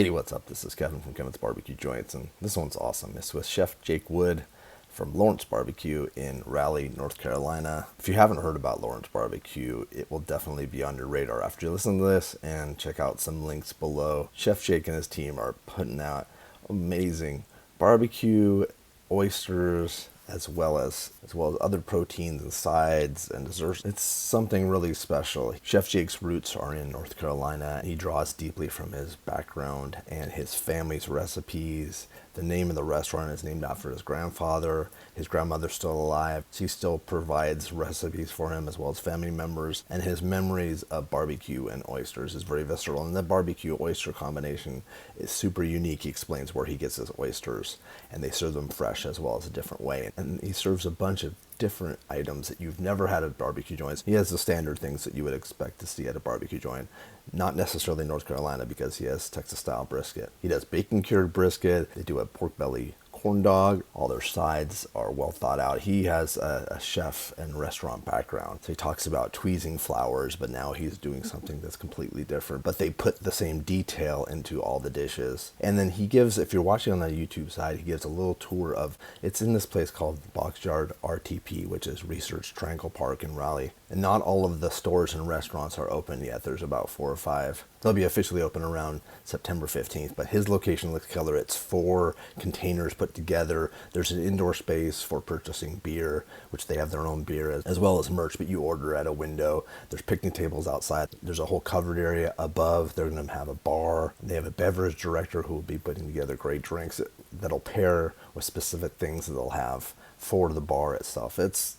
Hey, what's up? This is Kevin from Kevin's Barbecue Joints, and this one's awesome. It's with Chef Jake Wood from Lawrence Barbecue in Raleigh, North Carolina. If you haven't heard about Lawrence Barbecue, it will definitely be on your radar after you listen to this, and check out some links below. Chef Jake and his team are putting out amazing barbecue, oysters, as well as other proteins and sides and desserts. It's something really special. Chef Jake's roots are in North Carolina. He draws deeply from his background and his family's recipes. The name of the restaurant is named after his grandfather. His grandmother's still alive. She still provides recipes for him as well as family members. And his memories of barbecue and oysters is very visceral. And the barbecue oyster combination is super unique. He explains where he gets his oysters. And they serve them fresh as well as a different way. And he serves a bunch of different items that you've never had at barbecue joints. He has the standard things that you would expect to see at a barbecue joint. Not necessarily North Carolina, because he has Texas style brisket. He does bacon cured brisket. They do a pork belly corn dog. All their sides are well thought out. He has a chef and restaurant background. So he talks about tweezing flowers, but now he's doing something that's completely different. But they put the same detail into all the dishes. And then he gives, if you're watching on the YouTube side, he gives a little tour of, it's in this place called Boxyard RTP, which is Research Triangle Park in Raleigh. And not all of the stores and restaurants are open yet. There's about 4 or 5. They'll be officially open around September 15th, but his location looks killer. It's 4 containers put together. There's an indoor space for purchasing beer, which they have their own beer, as well as merch, but you order at a window. There's picnic tables outside. There's a whole covered area above. They're going to have a bar. They have a beverage director who will be putting together great drinks that'll pair with specific things that they'll have for the bar itself. It's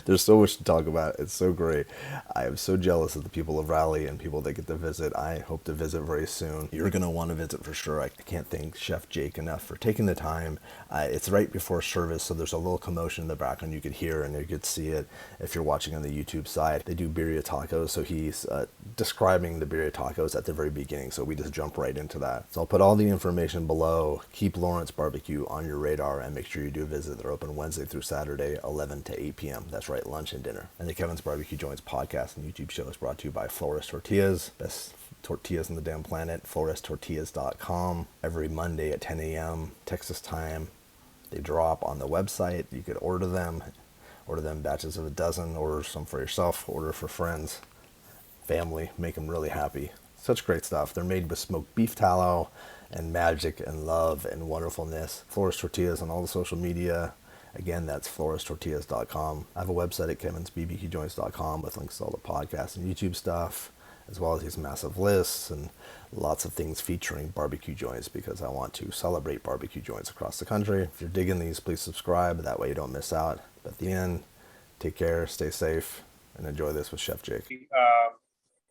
there's so much to talk about. It's so great. I am so jealous of the people of Raleigh and people that get to visit. I hope to visit very soon. You're going to want to visit for sure. I can't thank Chef Jake enough for taking the time. It's right before service, so there's a little commotion in the background you could hear, and you could see it if you're watching on the YouTube side. They do birria tacos, so he's describing the birria tacos at the very beginning, so we just jump right into that. So I'll put all the information below. Keep Lawrence Barbecue on your radar, and make sure you do visit. They're open Wednesday through Saturday, 11 to 8 p.m. That's right, lunch and dinner. And the Kevin's Barbecue Joints podcast and YouTube show is brought to you by Flores Tortillas. Best tortillas on the damn planet. FloresTortillas.com. Every Monday at 10 a.m. Texas time. They drop on the website. You could order them. Order them batches of a dozen. Order some for yourself. Order for friends, family. Make them really happy. Such great stuff. They're made with smoked beef tallow and magic and love and wonderfulness. Flores Tortillas on all the social media. Again, that's FloresTortillas.com. I have a website at Kevin'sBBQJoints.com with links to all the podcasts and YouTube stuff, as well as these massive lists and lots of things featuring barbecue joints, because I want to celebrate barbecue joints across the country. If you're digging these, please subscribe. That way you don't miss out. But at the end, take care, stay safe, and enjoy this with Chef Jake.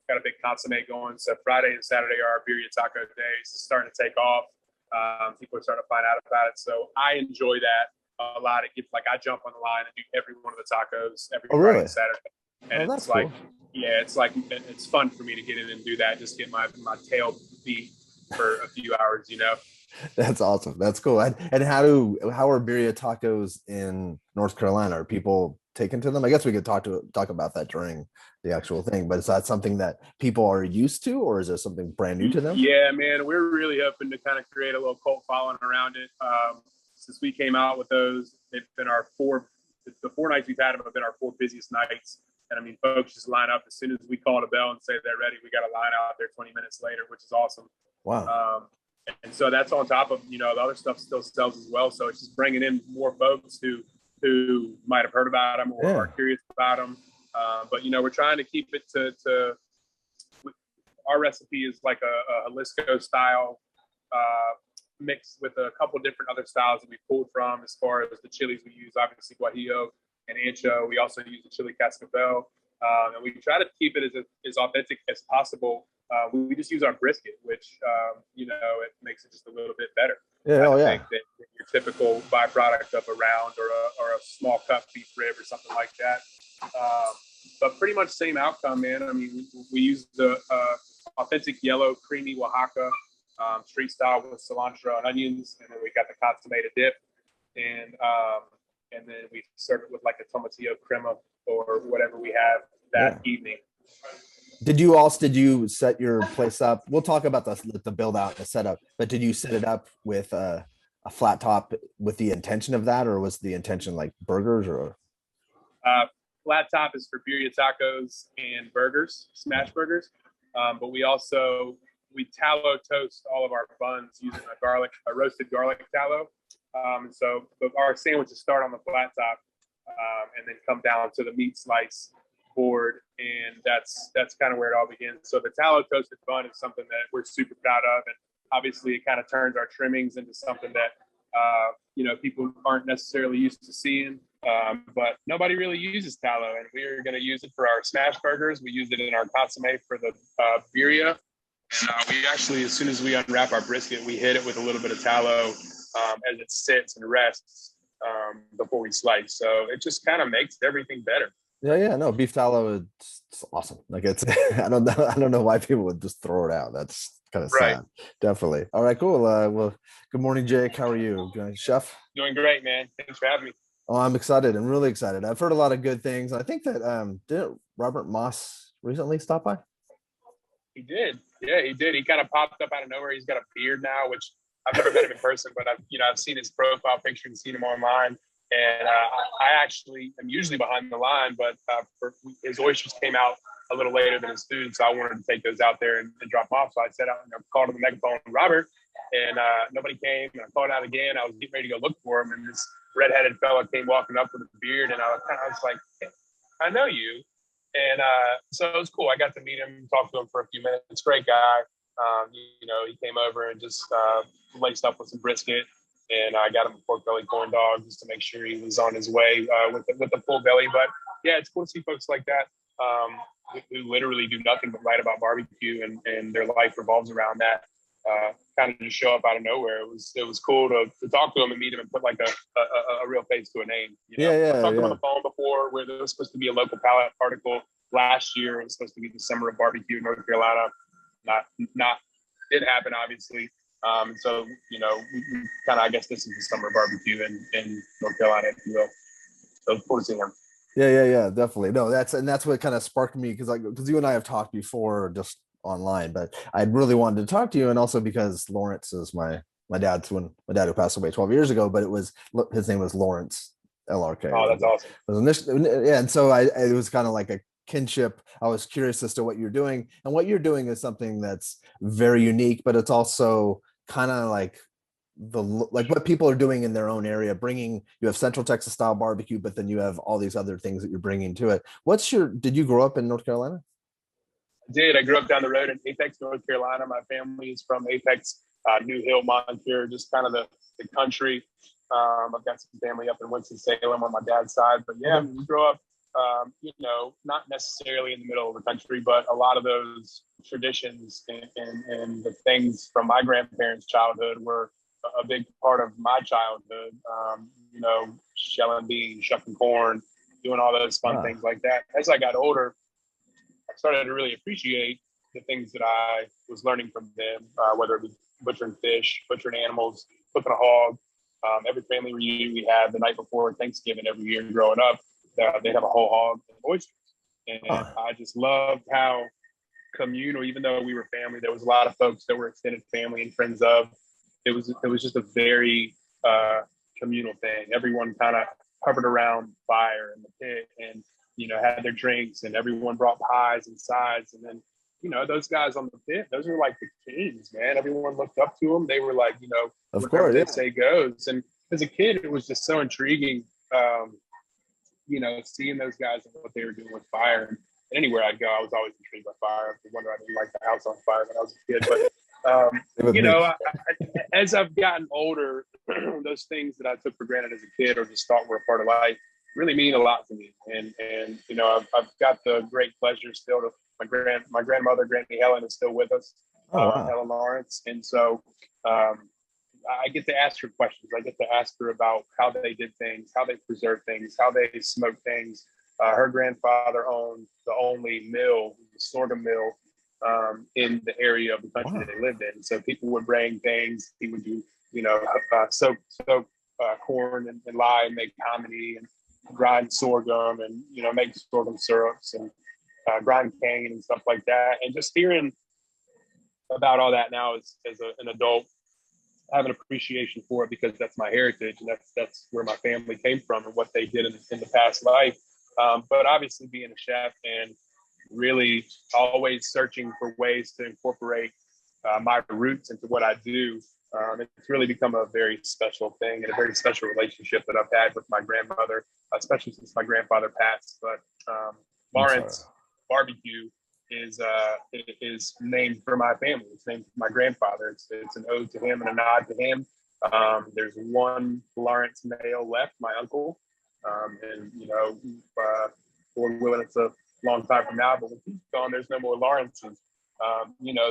Got a big consomme going. So Friday and Saturday are our birria taco days. It's starting to take off. People are starting to find out about it. So I enjoy that a lot. It gets like I jump on the line and do every one of the tacos every Friday and Saturday. And that's it's like, cool. yeah, it's fun for me to get in and do that. Just get my tail beat for a few hours, That's awesome. That's cool. And how are birria tacos in North Carolina? Are people taken to them? I guess we could talk about that during the actual thing, but is that something that people are used to, or is it something brand new to them? Yeah, man, we're really hoping to kind of create a little cult following around it. Since we came out with those, they've been the 4 nights we've had them have been our 4 busiest nights. And I mean, folks just line up as soon as we call the bell and say they're ready. We got a line out there 20 minutes later, which is awesome. Wow. And so that's on top of, the other stuff still sells as well. So it's just bringing in more folks who might have heard about them or are curious about them. But, we're trying to keep it to our recipe is like a Jalisco style mixed with a couple different other styles that we pulled from. As far as the chilies we use, obviously guajillo and ancho. We also use the chili cascabel, and we try to keep it as authentic as possible. We just use our brisket, which it makes it just a little bit better. I think that your typical byproduct of a round or a small cut beef rib or something like that. But pretty much same outcome, man. I mean, we use the authentic yellow creamy Oaxaca street style with cilantro and onions, and then we got the consomme to dip, and then we serve it with like a tomatillo crema or whatever we have that evening. Did you set your place up? We'll talk about the build out and the setup, but did you set it up with a flat top with the intention of that, or was the intention like burgers or? Uh, Flat top is for birria tacos and burgers, smash burgers. But we tallow toast all of our buns using a roasted garlic tallow. Our sandwiches start on the flat top and then come down to the meat slice board, and that's kind of where it all begins. So the tallow toasted bun is something that we're super proud of, and obviously it kind of turns our trimmings into something that people aren't necessarily used to seeing. But nobody really uses tallow, and we're going to use it for our smash burgers. We use it in our consomme for the birria, and we actually, as soon as we unwrap our brisket, we hit it with a little bit of tallow as it sits and rests before we slice. So it just kind of makes everything better. Yeah, no, beef tallow it's awesome. Like it's I don't know why people would just throw it out. That's kind of Right. sad. Definitely. All right, cool. Well, good morning, Jake. How are you? Good, chef? Doing great, man. Thanks for having me. Oh, I'm excited. I'm really excited. I've heard a lot of good things. I think that did Robert Moss recently stop by? He did. Yeah, he did. He kind of popped up out of nowhere. He's got a beard now, which I've never met him in person, but I've seen his profile picture and seen him online. And I actually am usually behind the line, but his oysters came out a little later than his food, so I wanted to take those out there and drop them off. So I set out and called on the megaphone, Robert, and nobody came. And I called out again. I was getting ready to go look for him, and this redheaded fella came walking up with a beard, and I was like, hey, I know you. And so it was cool. I got to meet him, talk to him for a few minutes. Great guy. He came over and just laced up with some brisket, and I got him a pork belly corn dog just to make sure he was on his way with the full belly. But yeah, it's cool to see folks like that who literally do nothing but write about barbecue, and their life revolves around that. Kind of just show up out of nowhere. It was cool to talk to him and meet him and put like a real face to a name. Yeah, I've talked to him on yeah. the phone before, where there was supposed to be a local palette article last year. It was supposed to be the summer of barbecue in North Carolina. Not didn't happen, obviously. So we kind of, I guess this is the summer barbecue in North Carolina, if you will. So it's cool to see him. Yeah, definitely. No, that's what kind of sparked me because you and I have talked before just online, but I really wanted to talk to you, and also because Lawrence is my dad's when my dad who passed away 12 years ago, but his name was Lawrence LRK. Oh, that's awesome. Yeah, and so it was kind of like a kinship. I was curious as to what you're doing, and what you're doing is something that's very unique, but it's also kind of like what people are doing in their own area. You have Central Texas style barbecue, but then you have all these other things that you're bringing to it. Did you grow up in North Carolina? I did. I grew up down the road in Apex, North Carolina. My family is from Apex, New Hill, Montclair, just kind of the country. I've got some family up in Winston-Salem on my dad's side, but yeah, we grew up, not necessarily in the middle of the country, but a lot of those traditions and the things from my grandparents' childhood were a big part of my childhood. Shelling beans, shucking corn, doing all those fun things like that. As I got older, I started to really appreciate the things that I was learning from them, whether it be butchering fish, butchering animals, cooking a hog. Every family reunion we had the night before Thanksgiving every year growing up, they'd have a whole hog and oysters. And I just loved how communal, even though we were family, there was a lot of folks that were extended family and friends of. It was just a very communal thing. Everyone kind of hovered around fire in the pit and had their drinks, and everyone brought pies and sides. And then those guys on the pit, those were like the kings, man. Everyone looked up to them. They were like, Of whatever course, they yeah. say goes. And as a kid, it was just so intriguing, seeing those guys and what they were doing with fire. And anywhere I'd go, I was always intrigued by fire. I wonder I didn't like the house on fire when I was a kid. But as I've gotten older, those things that I took for granted as a kid or just thought were a part of life really mean a lot to me. And I've got the great pleasure still to my grandmother, Granny Helen, is still with us, Wow. Helen Lawrence. And so I get to ask her questions. I get to ask her about how they did things, how they preserved things, how they smoked things. Her grandfather owned the only mill, the sorghum mill, in the area of the country that they lived in. So people would bring things. He would do, soak corn and lye and make hominy and grind sorghum and make sorghum syrups. And Grand Canyon and stuff like that. And just hearing about all that now as an adult, I have an appreciation for it because that's my heritage and that's where my family came from and what they did in the past life. But obviously being a chef and really always searching for ways to incorporate my roots into what I do. It's really become a very special thing and a very special relationship that I've had with my grandmother, especially since my grandfather passed. But Lawrence Barbecue is named for my family. It's named for my grandfather. It's an ode to him and a nod to him. There's one Lawrence male left, my uncle, and Lord willing, it's a long time from now. But when he's gone, there's no more Lawrences.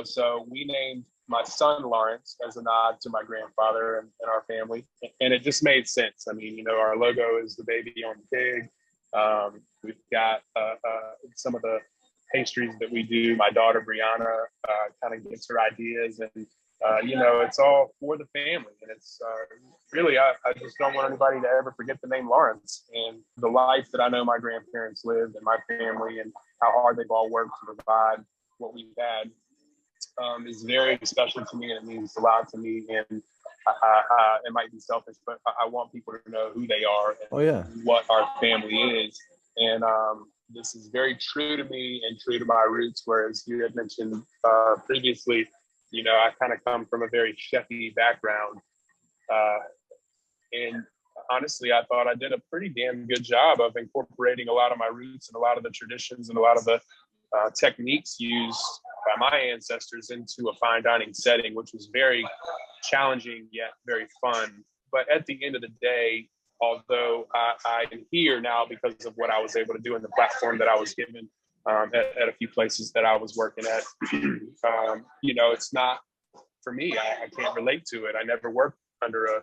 So we named my son Lawrence as a nod to my grandfather and our family, and it just made sense. I mean, our logo is the baby on the pig. We've got some of the pastries that we do. My daughter Brianna kind of gets her ideas, and it's all for the family. And it's really, I just don't want anybody to ever forget the name Lawrence and the life that I know my grandparents lived and my family and how hard they've all worked to provide what we've had. Is very special to me, and it means a lot to me. And it might be selfish, but I want people to know who they are and what our family is. And this is very true to me and true to my roots. Whereas you had mentioned previously, I kind of come from a very chefy background. And honestly, I thought I did a pretty damn good job of incorporating a lot of my roots and a lot of the traditions and a lot of the techniques used by my ancestors into a fine dining setting, which was very challenging yet very fun. But at the end of the day, although I am here now because of what I was able to do in the platform that I was given at a few places that I was working at, it's not for me. I can't relate to it. I never worked under a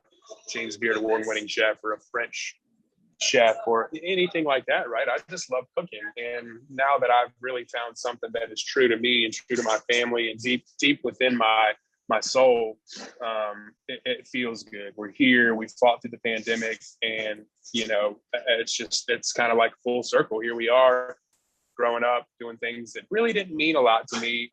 James Beard award-winning chef or a French chef or anything like that, right? I just love cooking. And now that I've really found something that is true to me and true to my family and deep within my soul, it feels good. We're here. We fought through the pandemic, and it's kind of like full circle. Here we are, growing up, doing things that really didn't mean a lot to me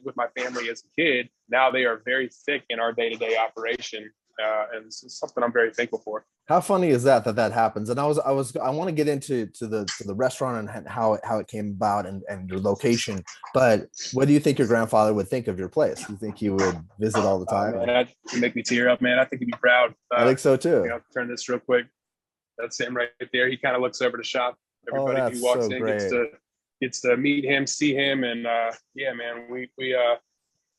with my family as a kid. Now they are very thick in our day-to-day operation, and it's something I'm very thankful for. How funny is that happens? And I want to get into the restaurant and how it came about and your location. But what do you think your grandfather would think of your place? Do you think he would visit all the time? Man, that'd make me tear up, man. I think he'd be proud. I think so too. Turn this real quick. That's him right there. He kind of looks over the shop. Everybody who walks in gets to meet him, see him, and man, we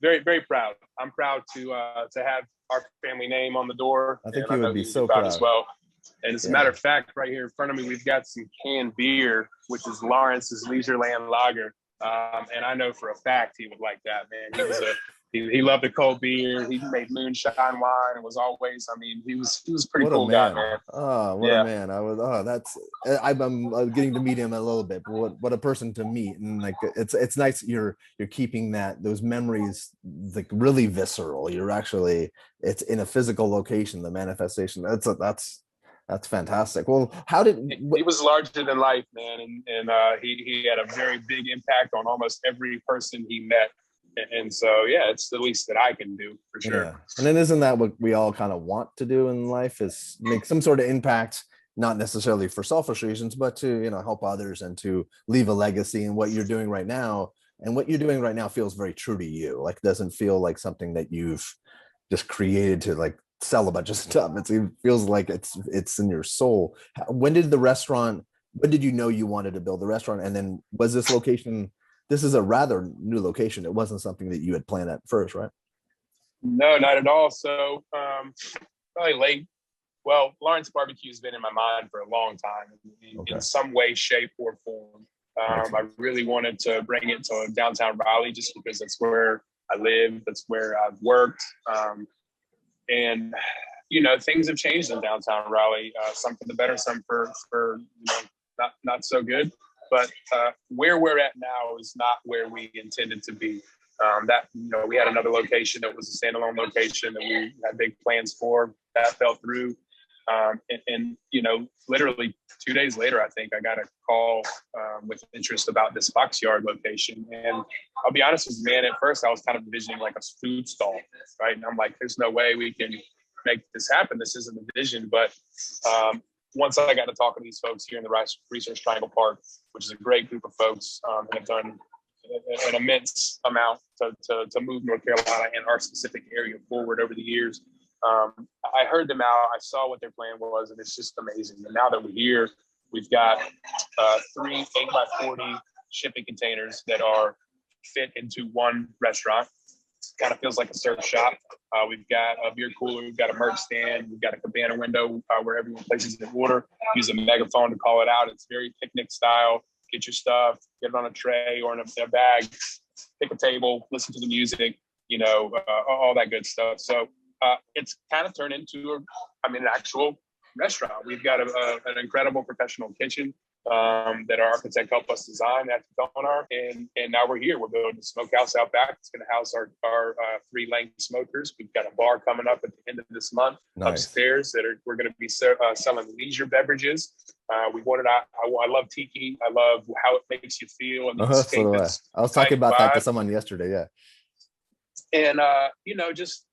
very, very proud. I'm proud to have our family name on the door. I think he would be so proud as well. And as a matter of fact, right here in front of me, we've got some canned beer, which is Lawrence's Leisureland Lager. And I know for a fact he would like that, man. He loved a cold beer. He made moonshine wine and was always, he was pretty cool guy, man. Oh, what a man. I'm getting to meet him a little bit, but what a person to meet. And like, it's nice that you're keeping those memories like really visceral. You're actually, it's in a physical location, the manifestation. That's fantastic. Well, he was larger than life, man. And he had a very big impact on almost every person he met. And so, it's the least that I can do for sure. Yeah. And then isn't that what we all kind of want to do in life, is make some sort of impact, not necessarily for selfish reasons, but to, help others and to leave a legacy. And what you're doing right now, feels very true to you. Like, doesn't feel like something that you've just created to like sell a bunch of stuff. It feels like it's in your soul. When did you know you wanted to build the restaurant? And then was this location, this is a rather new location. It wasn't something that you had planned at first, right? No, not at all. So probably late. Well, Lawrence Barbecue has been in my mind for a long time in some way, shape, or form. I really wanted to bring it to downtown Raleigh just because that's where I live. That's where I've worked. And, things have changed in downtown Raleigh, some for the better, some for not so good. But where we're at now is not where we intended to be. We had another location that was a standalone location that we had big plans for. That fell through. And you know, literally 2 days later, I think I got a call with interest about this box yard location. And I'll be honest with you, man, at first I was kind of envisioning like a food stall, right? And I'm like, there's no way we can make this happen. This isn't the vision. But once I got to talking to these folks here in the Research Triangle Park, which is a great group of folks, and have done an immense amount to move North Carolina and our specific area forward over the years. I heard them out. I saw what their plan was, and it's just amazing. And now that we're here, we've got 3 8x40 shipping containers that are fit into one restaurant. Kind of feels like a surf shop. We've got a beer cooler, we've got a merch stand, we've got a cabana window where everyone places their order. Use a megaphone to call it out. It's very picnic style. Get your stuff, get it on a tray or in a bag, pick a table, listen to the music, you know, all that good stuff. So it's kind of turned into an actual restaurant. We've got an incredible professional kitchen that our architect helped us design at Donar, and now we're here. We're building a smokehouse out back. It's going to house our 3-lane smokers. We've got a bar coming up at the end of this month upstairs we're going to be selling leisure beverages. I love tiki. I love how it makes you feel. And So I was talking about that to someone yesterday. Yeah. And you know, just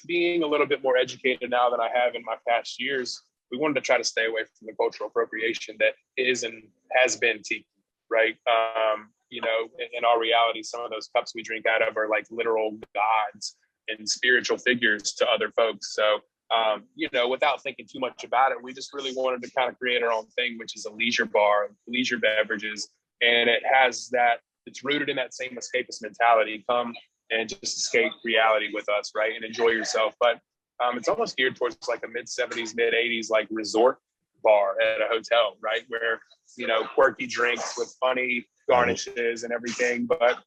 being a little bit more educated now than I have in my past years, we wanted to try to stay away from the cultural appropriation that is and has been tiki, right? You know, in our reality, some of those cups we drink out of are like literal gods and spiritual figures to other folks. So, you know, without thinking too much about it, we just really wanted to kind of create our own thing, which is a leisure bar, leisure beverages. And it's rooted in that same escapist mentality. Come and just escape reality with us, right? And enjoy yourself. But it's almost geared towards like a mid-70s, mid-80s, like resort bar at a hotel, right? Where, you know, quirky drinks with funny garnishes and everything, but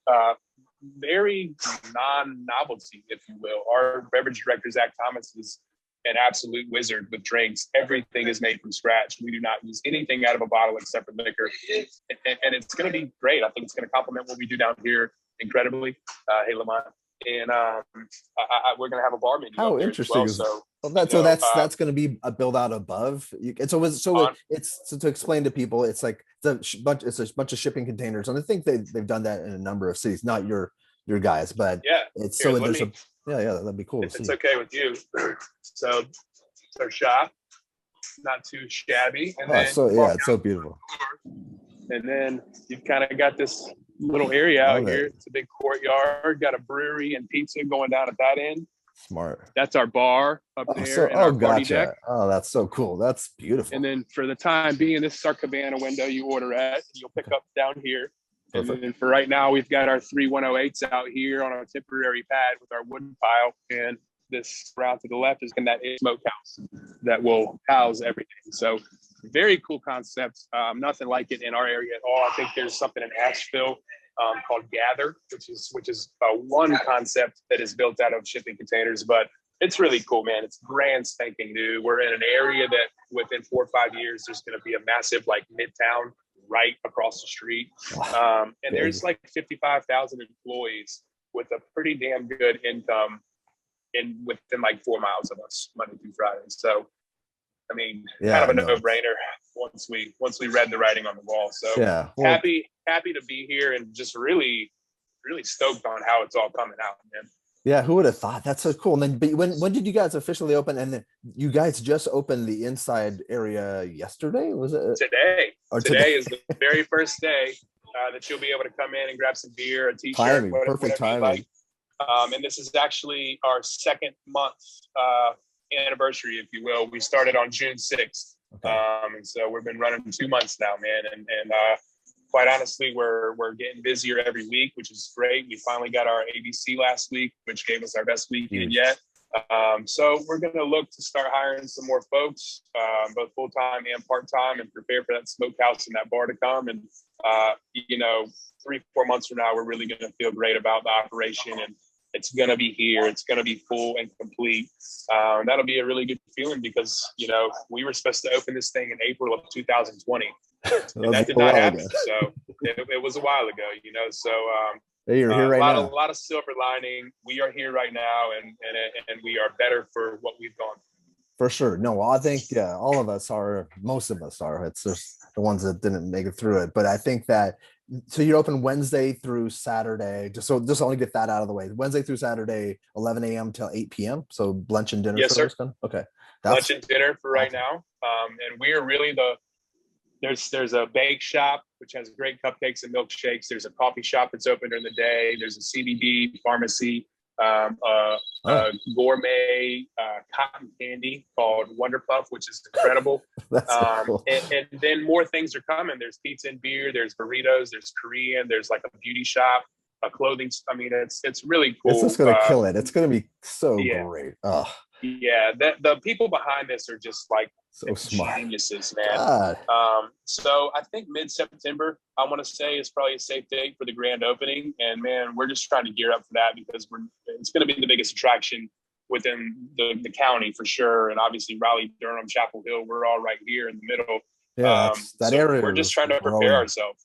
very non-novelty, if you will. Our beverage director, Zach Thomas, is an absolute wizard with drinks. Everything is made from scratch. We do not use anything out of a bottle except for liquor. And it's going to be great. I think it's going to complement what we do down here incredibly. Hey, Lamont. And we're going to have a bar menu. How interesting. That's going to be a build out above. It's to explain to people, it's like it's a bunch of shipping containers. And I think they've done that in a number of cities, not your guys, but that'd be cool. If it's okay with you. So it's our shop, not too shabby. And it's so beautiful. And then you've kind of got this little area out here. It's a big courtyard, got a brewery and pizza going down at that end. Smart. That's our bar up there. Our party gotcha. deck. Oh, that's so cool. That's beautiful. And then for the time being, this is our cabana window you order at. You'll pick up down here. Perfect. And then for right now, we've got our 3 108s out here on our temporary pad with our wood pile. And this route to the left is that smokehouse that will house everything. So very cool concept. Nothing like it in our area at all. I think there's something in Asheville called Gather, which is one concept that is built out of shipping containers, but it's really cool, man. It's brand spanking new. We're in an area that within 4 or 5 years, there's going to be a massive like midtown right across the street. And there's like 55,000 employees with a pretty damn good income within like 4 miles of us Monday through Friday. So, I mean, kind of a no-brainer once we read the writing on the wall. So happy to be here and just really, really stoked on how it's all coming out, man. Yeah, who would have thought? That's so cool. And then, but when did you guys officially open? And then you guys just opened the inside area yesterday? Was it today? Today is the very first day that you'll be able to come in and grab some beer, a t-shirt, perfect timing. Like. And this is actually our 2nd month anniversary, if you will. We started on June 6th. Okay. And so we've been running 2 months now, man. And quite honestly, we're getting busier every week, which is great. We finally got our ABC last week, which gave us our best weekend yet. So we're going to look to start hiring some more folks, both full-time and part-time, and prepare for that smokehouse and that bar to come. And, 3-4 months from now, we're really going to feel great about the operation, and it's going to be here. It's going to be full and complete. That'll be a really good feeling because, we were supposed to open this thing in April of 2020. And that did not happen. So it was a while ago, so you're here right now. A lot of silver lining. We are here right now, and we are better for what we've gone through. For sure. No, well, I think all of us are. Most of us are. It's just the ones that didn't make it through it. But I think that so you're open Wednesday through Saturday. Just only get that out of the way. Wednesday through Saturday, 11 a.m. till 8 p.m. So lunch and dinner Yes, sir. service then. Okay, Lunch that's and dinner for right awesome. now. And we are really there's a bake shop which has great cupcakes and milkshakes. There's a coffee shop that's open during the day. There's a CBD pharmacy, Oh, gourmet cotton candy called Wonder Puff, which is incredible. that's so cool. And then more things are coming. There's pizza and beer. There's burritos. There's Korean. There's like a beauty shop, a clothing. I mean, it's really It's just cool. gonna kill it. It's gonna be so Yeah, great. Oh, yeah. The people behind this are just like so smart. geniuses, man. God. So I think mid-September, I want to say, is probably a safe date for the grand opening. And man, we're just trying to gear up for that because it's going to be the biggest attraction within the county for sure. And obviously Raleigh, Durham, Chapel Hill, we're all right here in the middle. Yeah, that's that So area we're just is trying to prepare growing. ourselves.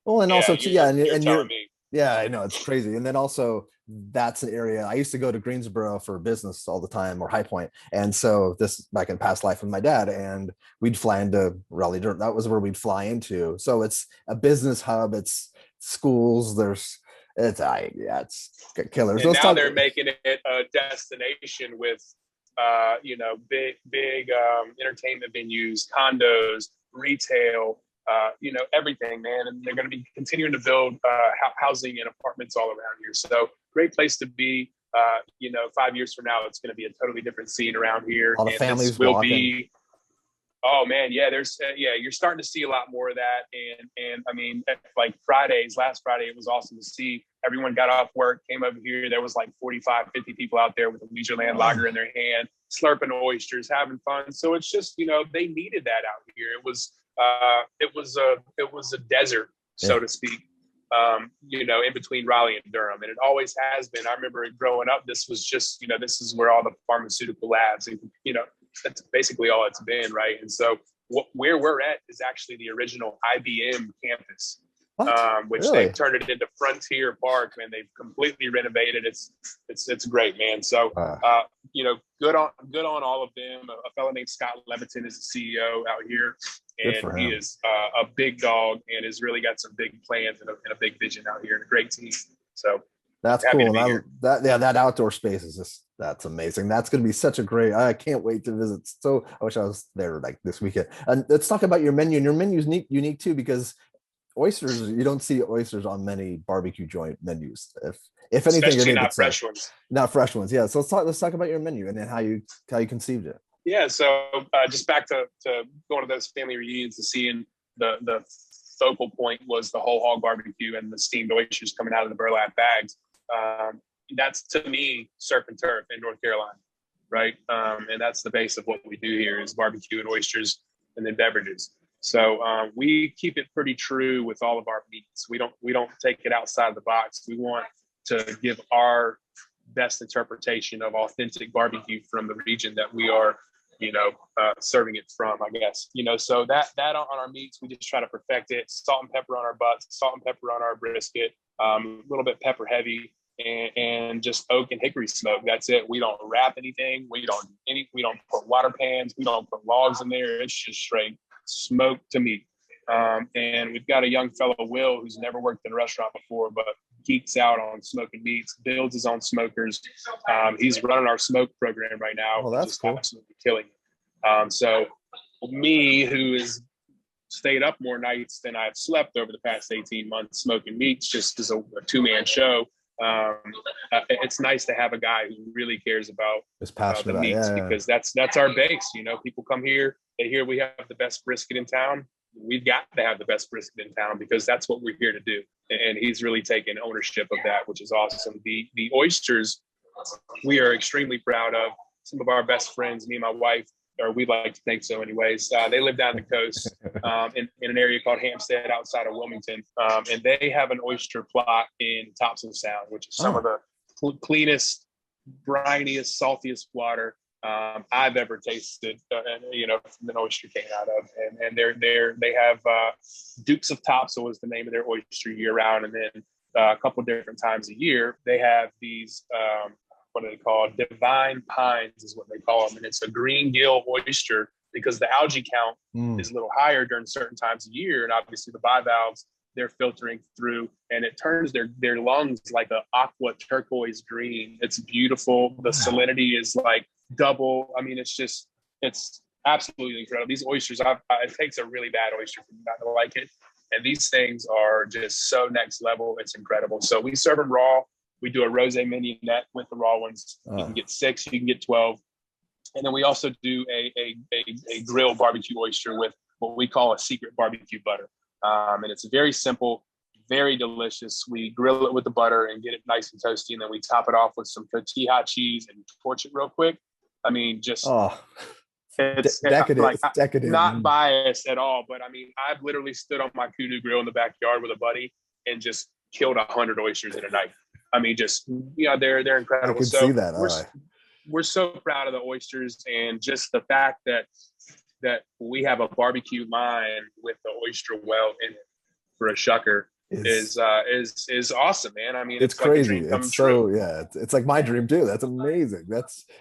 Well, and Yeah, also too, yeah, you're and telling you're me. yeah, I know it's crazy. And then also that's an area I used to go to Greensboro for business all the time or High Point. And so this back in past life with my dad, and we'd fly into Raleigh. That was where we'd fly into. So it's a business hub, it's schools, it's killers. And Let's now talk. they're making it a destination with, big entertainment venues, condos, retail, everything, man. And they're going to be continuing to build housing and apartments all around here. So great place to be. 5 years from now, it's going to be a totally different scene around here. All the And this families will walking. be, oh man, yeah, you're starting to see a lot more of that. And I mean, like last Friday, it was awesome to see. Everyone got off work, came over here. There was like 45, 50 people out there with a Leisureland lager in their hand, slurping oysters, having fun. So it's just, they needed that out here. It was a desert, so Yeah. to speak. In between Raleigh and Durham, and it always has been. I remember growing up, this was just, this is where all the pharmaceutical labs, and that's basically all it's been, right? And so, where we're at is actually the original IBM campus, What? which they've Really? turned it into Frontier Park, and they've completely renovated. It's great, man. So, Uh, good on all of them. A fellow named Scott Leviton is the CEO out here, good and for he him. is a big dog and has really got some big plans and a big vision out here and a great team. So That's happy to cool. be here. That outdoor space is that's amazing. That's going to be such a great. I can't wait to visit. So I wish I was there like this weekend. And let's talk about your menu. And your menu is unique too because oysters. You don't see oysters on many barbecue joint menus. If anything, you're Especially maybe not say fresh ones. not fresh ones. Yeah. So let's talk about your menu and then how you conceived it. Yeah. So just back to going to those family reunions and seeing the focal point was the whole hog barbecue and the steamed oysters coming out of the burlap bags. That's to me surf and turf in North Carolina, right? And that's the base of what we do here is barbecue and oysters and then beverages. So we keep it pretty true with all of our meats. We don't take it outside of the box. We want to give our best interpretation of authentic barbecue from the region that we are, serving it from, I guess. So that on our meats, we just try to perfect it. Salt and pepper on our butts, salt and pepper on our brisket, a little bit pepper heavy, and just oak and hickory smoke. That's it. We don't wrap anything. We don't put water pans. We don't put logs in there. It's just straight smoke to meat. And we've got a young fellow, Will, who's never worked in a restaurant before, but geeks out on smoking meats, builds his own smokers. He's running our smoke program right now. Oh, that's just cool. absolutely killing it. So me, who has stayed up more nights than I've slept over the past 18 months smoking meats, just as a two-man show, it's nice to have a guy who really cares about It's passionate the about meats yeah. because that's our base. People come here, they hear we have the best brisket in town. We've got to have the best brisket in town because that's what we're here to do. And he's really taken ownership of that, which is awesome. The oysters, we are extremely proud of. Some of our best friends, me and my wife, or we like to think so anyways, they live down the coast in an area called Hampstead outside of Wilmington. And they have an oyster plot in Thompson Sound, which is some of the cleanest, briniest, saltiest water I've ever tasted, from an oyster cane out of. And they have Dukes of Topsail is the name of their oyster year round. And then a couple different times a year, they have these what are they called? Divine Pines is what they call them. And it's a green gill oyster because the algae count is a little higher during certain times of year. And obviously the bivalves, they're filtering through, and it turns their lungs like an aqua turquoise green. It's beautiful. The salinity is like double. I mean, it's absolutely incredible. These oysters, it takes a really bad oyster for me not to like it. And these things are just so next level. It's incredible. So we serve them raw. We do a rosé mignonette with the raw ones. You can get 6, you can get 12. And then we also do a grilled barbecue oyster with what we call a secret barbecue butter. And it's very simple, very delicious. We grill it with the butter and get it nice and toasty. And then we top it off with some cotija cheese and torch it real quick. I mean, just it's decadent. Like, decadent. Not biased at all. But I mean, I've literally stood on my kudu grill in the backyard with a buddy and just killed 100 oysters in a night. I mean, just, they're incredible. I can see that. We're so proud of the oysters, and just the fact that we have a barbecue line with the oyster well in it for a shucker is awesome, man. I mean, it's crazy. It's so true. It's like my dream too. That's amazing.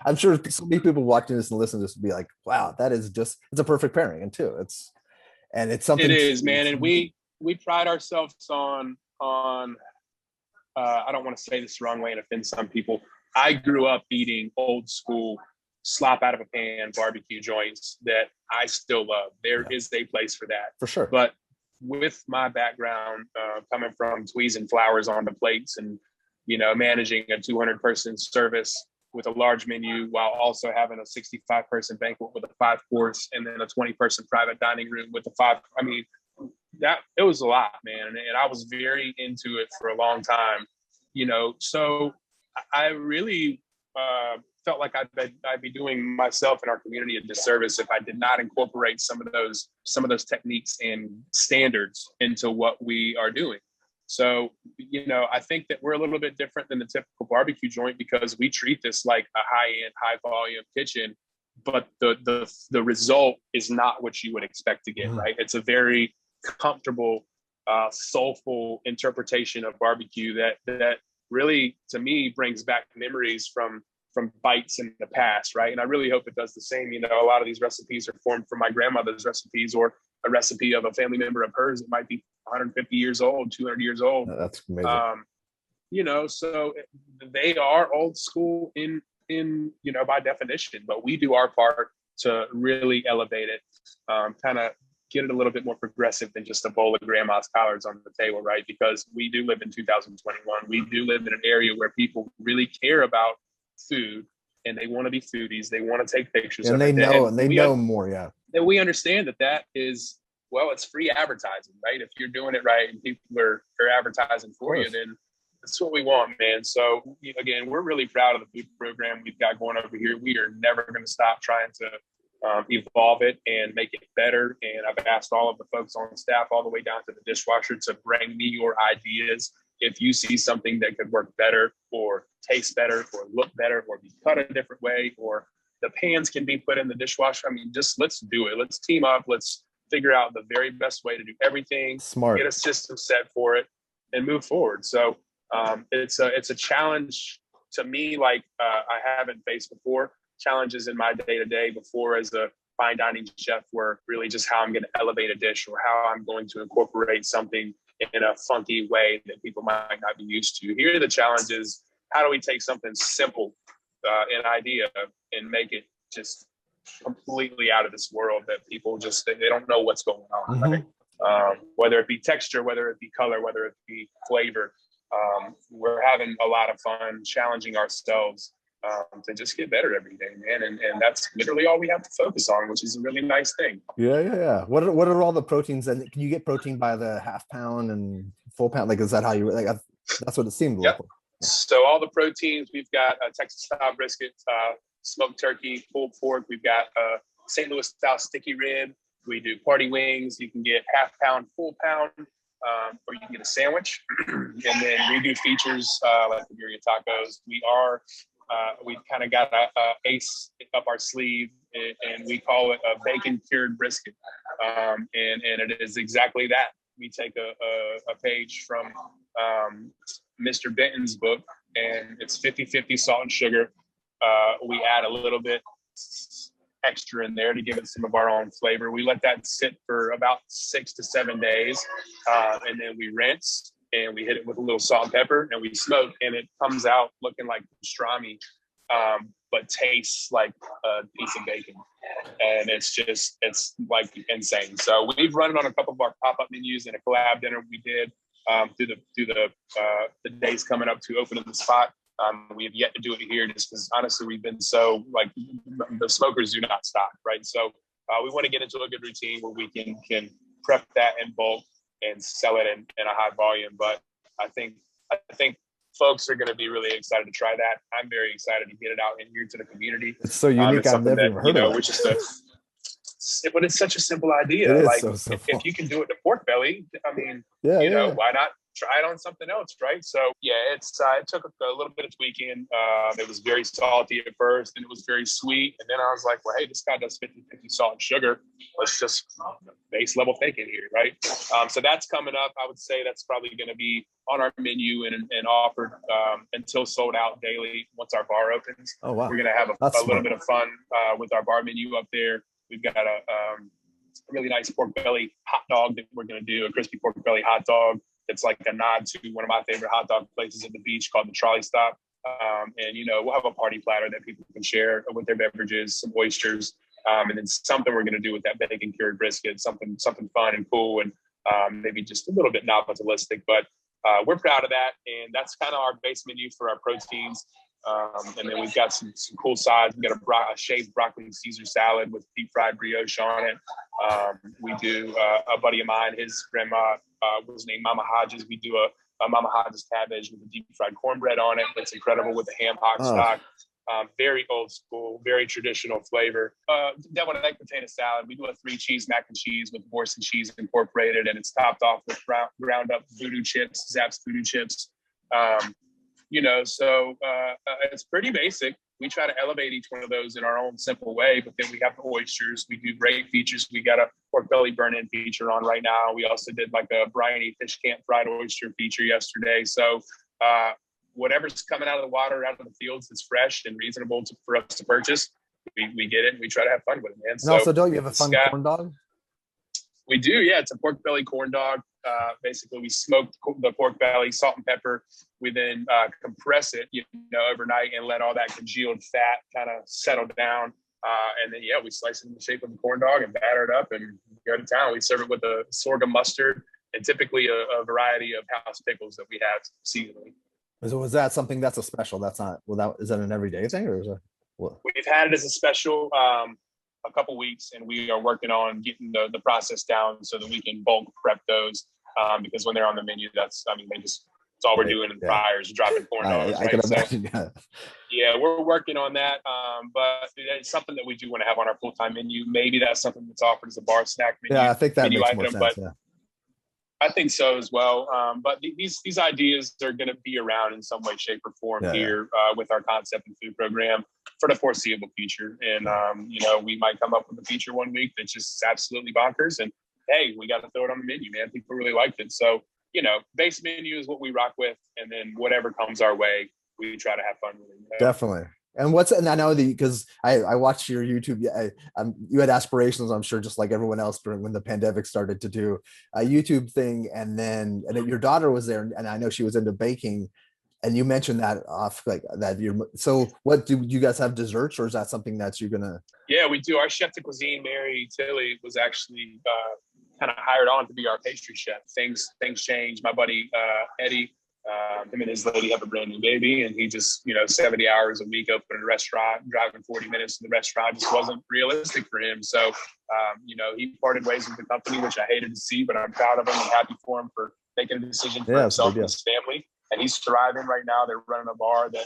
I'm sure so many people watching this and listening to this would be like, wow, it's a perfect pairing. And too, it's something. It is, man. And we pride ourselves on I don't want to say this the wrong way and offend some people. I grew up eating old school slop out of a pan barbecue joints that I still love. There is a place for that. For sure. But with my background, coming from tweezing flowers on the plates and, managing a 200-person service with a large menu while also having a 65-person banquet with a 5-course and then a 20-person private dining room with a 5. I mean, it was a lot, man. And I was very into it for a long time, so I really felt like I'd be doing myself and our community a disservice if I did not incorporate some of those techniques and standards into what we are doing. So, I think that we're a little bit different than the typical barbecue joint because we treat this like a high-end, high-volume kitchen, but the result is not what you would expect to get, right? It's a very comfortable, soulful interpretation of barbecue that really, to me, brings back memories from bites in the past, right? And I really hope it does the same. A lot of these recipes are formed from my grandmother's recipes or a recipe of a family member of hers that might be 150 years old, 200 years old. That's amazing. So they are old school in by definition, but we do our part to really elevate it, kind of get it a little bit more progressive than just a bowl of grandma's collards on the table, right? Because we do live in 2021. We do live in an area where people really care about food and they want to be foodies. They want to take pictures and of they it. know, and they know more. Yeah. And we understand that is, it's free advertising, right? If you're doing it right and people are advertising for you, then that's what we want, man. So again, we're really proud of the food program we've got going over here. We are never going to stop trying to evolve it and make it better. And I've asked all of the folks on staff all the way down to the dishwasher to bring me your ideas. If you see something that could work better or taste better or look better or be cut a different way, or the pans can be put in the dishwasher, I mean, just let's do it. Let's team up. Let's figure out the very best way to do everything. Smart. Get a system set for it and move forward. So it's a challenge to me like I haven't faced before. Challenges in my day-to-day before as a fine dining chef were really just how I'm going to elevate a dish or how I'm going to incorporate something in a funky way that people might not be used to. Here the challenge is, how do we take something simple, an idea, and make it just completely out of this world that people just, they don't know what's going on, right? Whether it be texture, whether it be color, whether it be flavor. We're having a lot of fun challenging ourselves to just get better every day, man. And that's literally all we have to focus on, which is a really nice thing. Yeah. What are all the proteins? And can you get protein by the half pound and full pound? Like, is that how you, like, that's what it seemed like. So all the proteins, we've got a Texas style brisket, smoked turkey, pulled pork. We've got St. Louis style sticky rib. We do party wings. You can get half pound, full pound, or you can get a sandwich. And then we do features like the Birria tacos. We've kind of got a ace up our sleeve, and we call it a bacon cured brisket. And it is exactly that. We take a page from Mr. Benton's book, and it's 50-50 salt and sugar. We add a little bit extra in there to give it some of our own flavor. We let that sit for about 6 to 7 days, and then we rinse and we hit it with a little salt and pepper, and we smoke, and it comes out looking like pastrami, but tastes like a piece of bacon. And it's like insane. So we've run it on a couple of our pop-up menus and a collab dinner we did through the days coming up to opening the spot. We have yet to do it here just because honestly we've been so like the smokers do not stop, right? So we want to get into a good routine where we can prep that in bulk and sell it in a high volume. But I think folks are going to be really excited to try that. I'm very excited to get it out in here to the community. It's so unique. I've never even heard of it. But it's such a simple idea. It is like so simple. If you can do it to pork belly, I mean, why not try it on something else, right? So yeah, it took a little bit of tweaking. It was very salty at first, and it was very sweet. And then I was like, well, hey, this guy does 50-50 salt and sugar. Let's just base level fake it here, right? So that's coming up. I would say that's probably going to be on our menu and offered until sold out daily once our bar opens. Oh, wow. We're going to have a little bit of fun with our bar menu up there. We've got a really nice pork belly hot dog that we're going to do, a crispy pork belly hot dog. It's like a nod to one of my favorite hot dog places at the beach called the Trolley Stop. And, we'll have a party platter that people can share with their beverages, some oysters, and then something we're going to do with that bacon cured brisket, something fun and cool, and maybe just a little bit novelistic. But we're proud of that. And that's kind of our base menu for our proteins. And then we've got some cool sides. We've got a shaved broccoli Caesar salad with deep fried brioche on it. We do a buddy of mine, his grandma was named Mama Hodges. We do a Mama Hodges cabbage with a deep fried cornbread on it. That's incredible with a ham hock stock. Very old school, very traditional flavor. Deviled egg potato salad. We do a 3-cheese mac and cheese with Morrison cheese incorporated, and it's topped off with ground up voodoo chips, Zapp's voodoo chips. So it's pretty basic. We try to elevate each one of those in our own simple way, but then we have the oysters. We do great features. We got a pork belly burn-in feature on right now. We also did like a briny fish camp fried oyster feature yesterday. So whatever's coming out of the water, out of the fields, that's fresh and reasonable for us to purchase, we get it and we try to have fun with it, man. And also, don't you have a fun corn dog? We do, yeah. It's a pork belly corn dog. Basically, we smoke the pork belly, salt and pepper. We then compress it, overnight and let all that congealed fat kind of settle down. And then, we slice it in the shape of a corn dog and batter it up and go to town. We serve it with a sorghum mustard and typically a variety of house pickles that we have seasonally. So was that something that's a special? That's not, is that an everyday thing or is it? We've had it as a special a couple weeks, and we are working on getting the process down so that we can bulk prep those because when they're on the menu, it's all we're doing in the fryers, dropping corn dogs. I can imagine. Yeah, we're working on that, but it's something that we do want to have on our full-time menu. Maybe that's something that's offered as a bar snack menu. Yeah, I think that makes more sense. I think so as well. But these ideas are going to be around in some way, shape, or form here with our concept and food program for the foreseeable future. And, we might come up with a feature one week that's just absolutely bonkers. And, hey, we got to throw it on the menu, man. People really liked it. So, base menu is what we rock with. And then whatever comes our way, we try to have fun with it. Definitely. And I know because I watched your YouTube. You had aspirations, I'm sure, just like everyone else during when the pandemic started to do a YouTube thing, and your daughter was there, and I know she was into baking, and you mentioned that off like that. So what do you guys have, desserts, or is that something that you're gonna? Yeah, we do. Our chef de cuisine, Mary Tilly, was actually kind of hired on to be our pastry chef. Things changed. My buddy Eddie. Him and his lady have a brand new baby, and he just, 70 hours a week opening a restaurant, driving 40 minutes to the restaurant just wasn't realistic for him. So, he parted ways with the company, which I hated to see, but I'm proud of him and happy for him for making a decision for himself and his family. And he's thriving right now. They're running a bar that,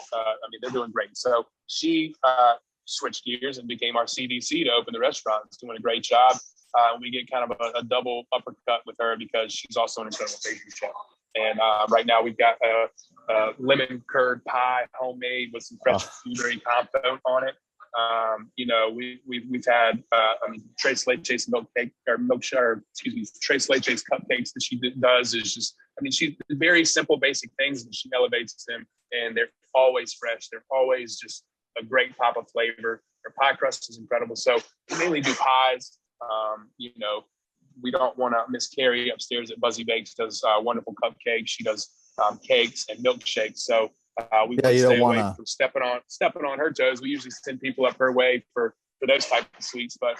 they're doing great. So she switched gears and became our CDC to open the restaurant. It's doing a great job. We get kind of a double uppercut with her because she's also an incredible pastry chef. And right now we've got a lemon curd pie, homemade with some fresh blueberry compote on it. You know, we've had Tres Leches milk cake or excuse me, Tres Leches cupcakes that she does is just, I mean, she very simple, basic things, and she elevates them, and they're always fresh. They're always just a great pop of flavor. Her pie crust is incredible. So we mainly do pies. You know, we don't want to miss Carrie upstairs at Buzzy Bakes does wonderful cupcakes. She does cakes and milkshakes. So we want to stay away from stepping on her toes. We usually send people up her way for those type of sweets. But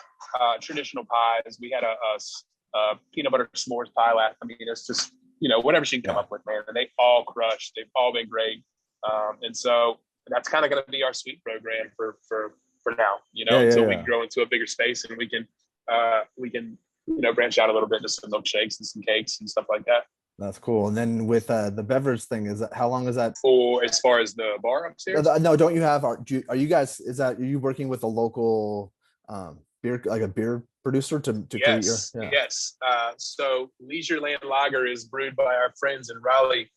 traditional pies, we had a peanut butter s'mores pie last. I mean, it's just, you know, whatever she can come up with, man. And they all crush. They've all been great. And so that's kind of going to be our sweet program for now, you know, until we grow into a bigger space and we can you know, branch out a little bit to some milkshakes and some cakes and stuff like that. That's cool. And then with the beverage thing, how long is that? For as far as the bar upstairs? No, don't you have? Are you guys? Are you working with a local beer, like a beer producer to yes, create your? Yeah. Yes. So Leisureland Lager is brewed by our friends in Raleigh,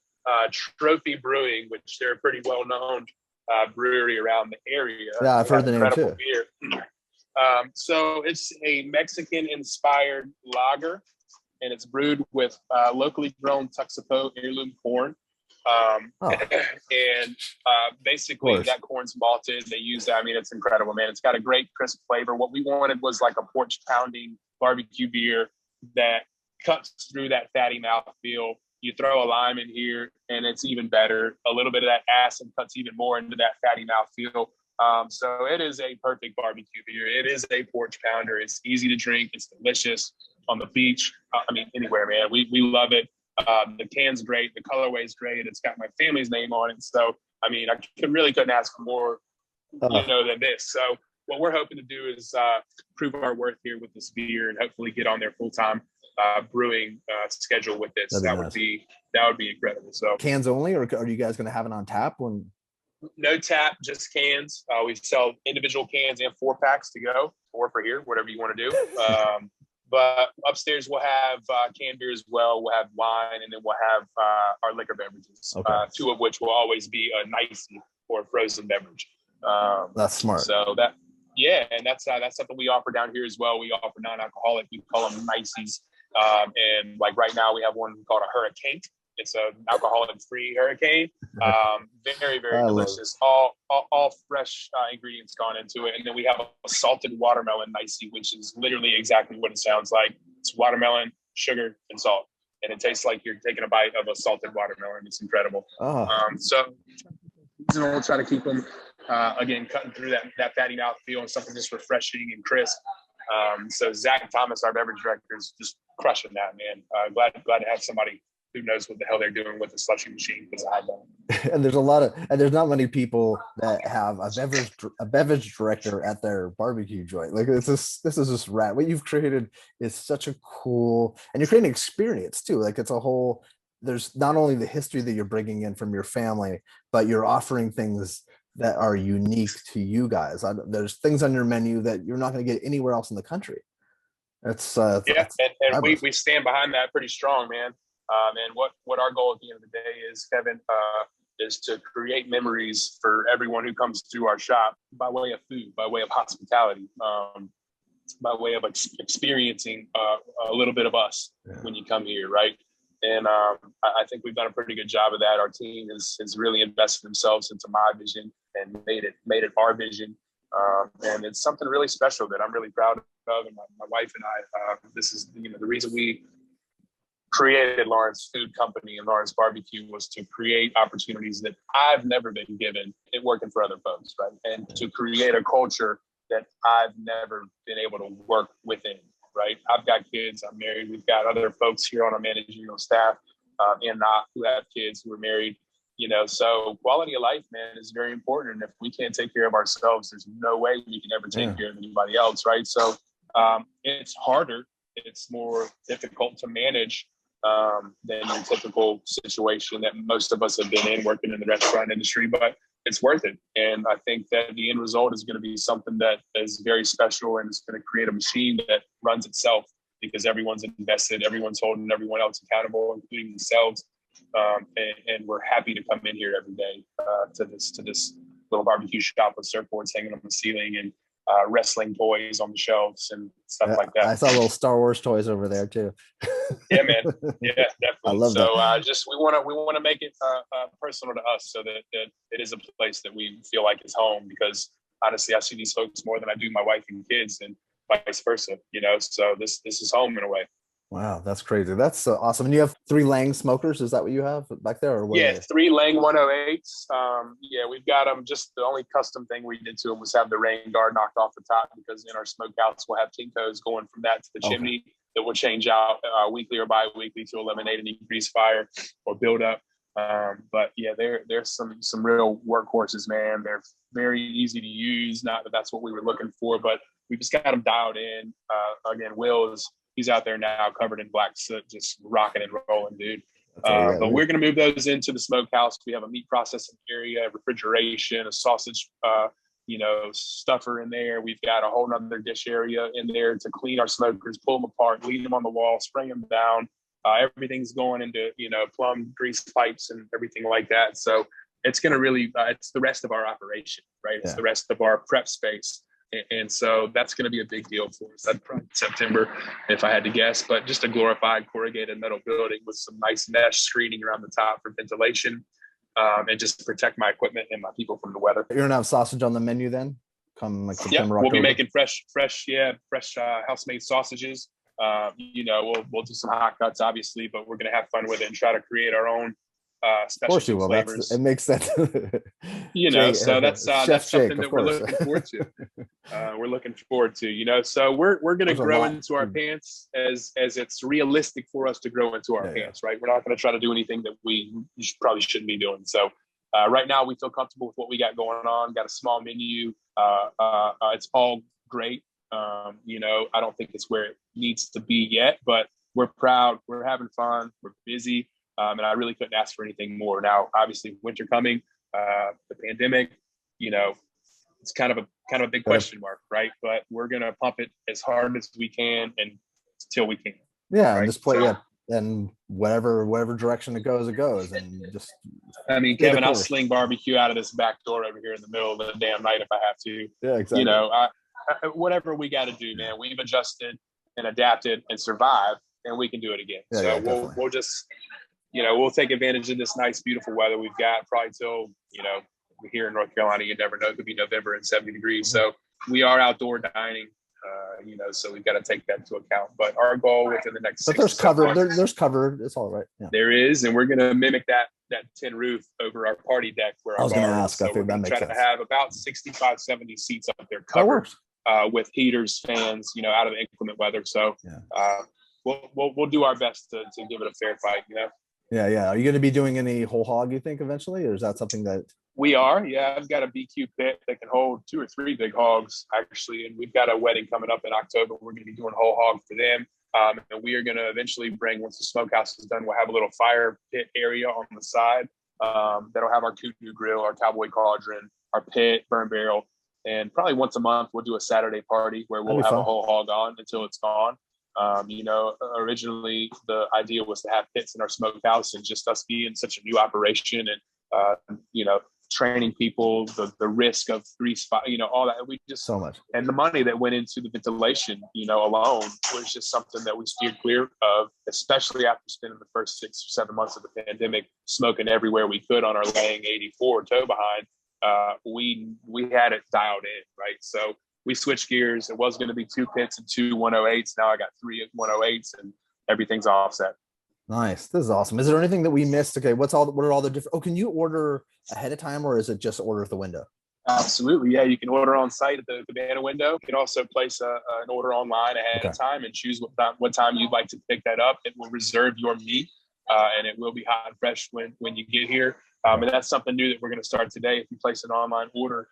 Trophy Brewing, which they're a pretty well known brewery around the area. Yeah, I've heard the name too. Beer. So it's a Mexican inspired lager, and it's brewed with locally grown Tuxedo heirloom corn. And basically that corn's malted. They use that. I mean, it's incredible, man. It's got a great crisp flavor. What we wanted was like a porch pounding barbecue beer that cuts through that fatty mouthfeel. You throw a lime in here and it's even better. A little bit of that acid cuts even more into that fatty mouthfeel. So it is a perfect barbecue beer. It is a porch pounder. It's easy to drink. It's delicious on the beach. I mean, anywhere, man. We love it. The can's great. The colorway is great. It's got my family's name on it. So, I mean, I couldn't ask for more, you know, than this. So what we're hoping to do is prove our worth here with this beer and hopefully get on their full-time brewing schedule with it. So that would be incredible. So cans only, or are you guys going to have it on tap when? No tap, just cans. We sell individual cans and 4-packs to go, or for here, whatever you want to do. But upstairs we'll have canned beer as well. We'll have wine, and then we'll have our liquor beverages. Okay. 2 of which will always be a nicey or a frozen beverage. That's smart. So and that's something we offer down here as well. We offer non-alcoholic. We call them niceys. And like right now we have one called a hurricane. It's an alcoholic-free hurricane. Very, very delicious. All fresh ingredients gone into it. And then we have a salted watermelon nicey, which is literally exactly what it sounds like. It's watermelon, sugar, and salt. And it tastes like you're taking a bite of a salted watermelon. It's incredible. So we'll try to keep them, again, cutting through that fatty mouthfeel and something just refreshing and crisp. So Zach Thomas, our beverage director, is just crushing that, man. Glad to have somebody who knows what the hell they're doing with the slushing machine, because I don't. And there's not many people that have a beverage director at their barbecue joint. Like this is just rad. What you've created is such a cool, and you're creating experience too. Like it's a whole. There's not only the history that you're bringing in from your family, but you're offering things that are unique to you guys. There's things on your menu that you're not going to get anywhere else in the country. That's and we stand behind that pretty strong, man. And what our goal at the end of the day is, Kevin, is to create memories for everyone who comes through our shop by way of food, by way of hospitality, by way of experiencing a little bit of us when you come here, right? And I think we've done a pretty good job of that. Our team has really invested themselves into my vision and made it our vision. And it's something really special that I'm really proud of. And my wife and I, this is the reason we created Lawrence Food Company and Lawrence Barbecue was to create opportunities that I've never been given in working for other folks, right? And to create a culture that I've never been able to work within, right? I've got kids, I'm married, we've got other folks here on our managerial staff and not who have kids who are married, so quality of life, man, is very important. And if we can't take care of ourselves, there's no way we can ever take care of anybody else, right? So it's harder, it's more difficult to manage than your typical situation that most of us have been in working in the restaurant industry, but it's worth it. And I think that the end result is going to be something that is very special, and it's going to create a machine that runs itself because everyone's invested, everyone's holding everyone else accountable, including themselves. And we're happy to come in here every day to this little barbecue shop with surfboards hanging on the ceiling and wrestling toys on the shelves and stuff like that. I saw little Star Wars toys over there too. Yeah, man. Yeah, definitely. I love so, that. just we want to make it personal to us, so that it is a place that we feel like is home. Because honestly, I see these folks more than I do my wife and kids, and vice versa. So this is home in a way. Wow, that's crazy. That's so awesome. And you have 3 Lang smokers. Is that what you have back there, or what? Yeah, 3 Lang 108s. Yeah, we've got them. Just the only custom thing we did to them was have the rain guard knocked off the top, because in our smokehouse we'll have Tinkos going from that to the chimney that will change out weekly or bi-weekly to eliminate any grease fire or buildup. But yeah, there's some real workhorses, man. They're very easy to use. Not that that's what we were looking for, but we just got them dialed in. Again, he's out there now covered in black soot, just rocking and rolling, dude. But we're going to move those into the smokehouse. We have a meat processing area, refrigeration, a sausage, stuffer in there. We've got a whole nother dish area in there to clean our smokers, pull them apart, leave them on the wall, spray them down. Everything's going into, plumb grease pipes and everything like that. So it's going to really, it's the rest of our operation, right? It's the rest of our prep space. And so that's going to be a big deal for us. That'd probably September, if I had to guess. But just a glorified corrugated metal building with some nice mesh screening around the top for ventilation, and just protect my equipment and my people from the weather. You're gonna have sausage on the menu then? Come like September, we'll October? be making fresh house-made sausages. We'll do some hot cuts, obviously, but we're going to have fun with it and try to create our own specialty flavors. It makes sense. So that's something Jake, that we're looking forward to. So we're going to grow into our pants as it's realistic for us to grow into our pants, right? We're not going to try to do anything that we probably shouldn't be doing. So right now we feel comfortable with what we got going on. Got a small menu. It's all great. I don't think it's where it needs to be yet, but we're proud. We're having fun. We're busy. And I really couldn't ask for anything more. Now, obviously, winter coming, the pandemic, it's kind of a big question mark, right? But we're gonna pump it as hard as we can and until we can. Yeah, right? and just play. And whatever direction it goes, and just. I mean, Kevin, I'll sling barbecue out of this back door over here in the middle of the damn night if I have to. Yeah, exactly. Whatever we got to do, man. We've adjusted and adapted and survived, and we can do it again. We'll just. We'll take advantage of this nice, beautiful weather we've got probably till, here in North Carolina, you never know, it could be November and 70 degrees. So we are outdoor dining, so we've got to take that into account. But our goal within the next 6 there's cover. months, There's cover. It's all right. Yeah. There is, and we're going to mimic that tin roof over our party deck where I was going to ask. I think that makes sense. Try to have about 65, 70 seats up there covered with heaters, fans, out of the inclement weather. So we'll do our best to give it a fair fight, Yeah. Are you going to be doing any whole hog, you think, eventually? Or is that something that... We are, yeah. I've got a BQ pit that can hold 2 or 3 big hogs, actually. And we've got a wedding coming up in October. We're going to be doing whole hog for them. And we are going to eventually once the smokehouse is done, we'll have a little fire pit area on the side that'll have our kudu grill, our cowboy cauldron, our pit, burn barrel. And probably once a month, we'll do a Saturday party where we'll have a whole hog on until it's gone. Originally the idea was to have pits in our smokehouse, and just us being such a new operation and, training people, the risk of grease, all that. We just so much. And the money that went into the ventilation, alone was just something that we steered clear of, especially after spending the first 6 or 7 months of the pandemic, smoking everywhere we could on our Lang 84 tow behind. We had it dialed in, right? So we switched gears. It was going to be 2 pits and 2 108s. Now I got 3 108s, and everything's offset. Nice. This is awesome. Is there anything that we missed? Okay, what are all the different? Oh, can you order ahead of time, or is it just order at the window? Absolutely, yeah. You can order on site at the cabana window. You can also place an order online ahead of time and choose what time you'd like to pick that up. It will reserve your meat, and it will be hot and fresh when you get here. And that's something new that we're going to start today. If you place an online order,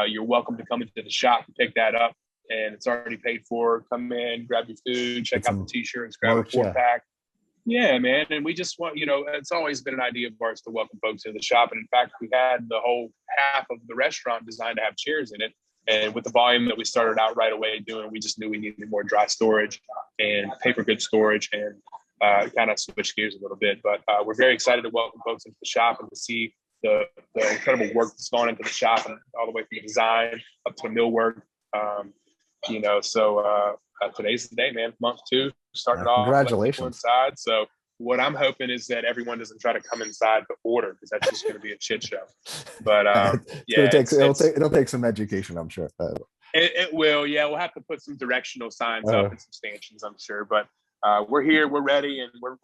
you're welcome to come into the shop and pick that up, and it's already paid for. Come in, grab your food, check out the t-shirts, grab a 4-pack. Yeah, man. And we just want, it's always been an idea of ours to welcome folks to the shop. And in fact, we had the whole half of the restaurant designed to have chairs in it. And with the volume that we started out right away doing, we just knew we needed more dry storage and paper goods storage, and kind of switch gears a little bit. But we're very excited to welcome folks into the shop and to see the incredible work that's gone into the shop, and all the way from the design up to the millwork. So today's the day, man. Month 2 started off. Congratulations. Inside. So what I'm hoping is that everyone doesn't try to come inside to order, because that's just going to be a shit show. But it'll take some education, I'm sure. It will. Yeah, we'll have to put some directional signs up and some stanchions, I'm sure. But we're here, we're ready, and we're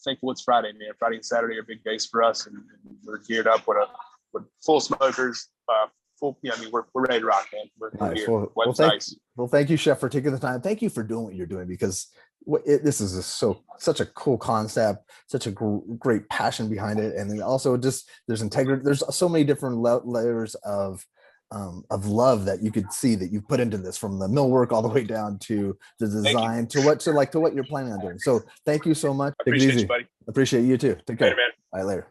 thankful it's Friday, man. Friday and Saturday are big days for us, and we're geared up with full smokers. We're ready to rock, man. We're nice. here. Well, thank you, Chef, for taking the time. Thank you for doing what you're doing, because this is such a cool concept, such a great passion behind it, and then also just there's integrity. There's so many different layers of love that you could see that you put into this, from the millwork all the way down to the design to what you're planning on doing. So thank you so much. Appreciate you, buddy. Appreciate you too. Take care. Later, man. All right, later.